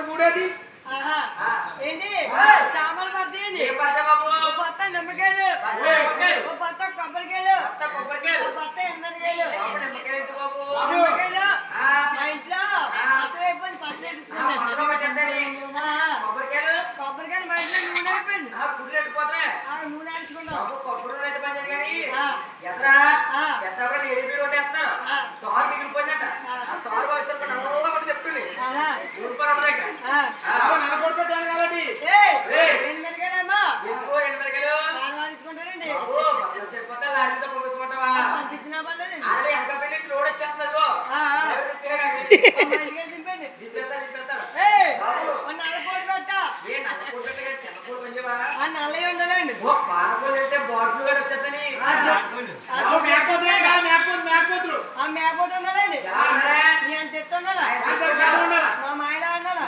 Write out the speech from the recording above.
మూడేది ఏంటి సామాన్లు పడతాయండి కొత్త నిమ్మకాయలు కొత్త కొబ్బరికాయలు కొత్త ఎనిమిదికాయలు నిమ్మకాయలు మా ఇంట్లో పచ్చడి అయిపోయింది పచ్చడి కొబ్బరికాయలు మా ఇంట్లో నూనె అయిపోయింది నూనె అడుచుకున్నాం పంపించుకుంటానండి పంపించినా పర్లేదండి దింపండి నల్లకోడి పెట్ట నల్లవి ఉండాలండి మేకపోతే ఉండాలండి నీ అంత ఎత్తు ఉండాలా మా మాయలా ఉండాలా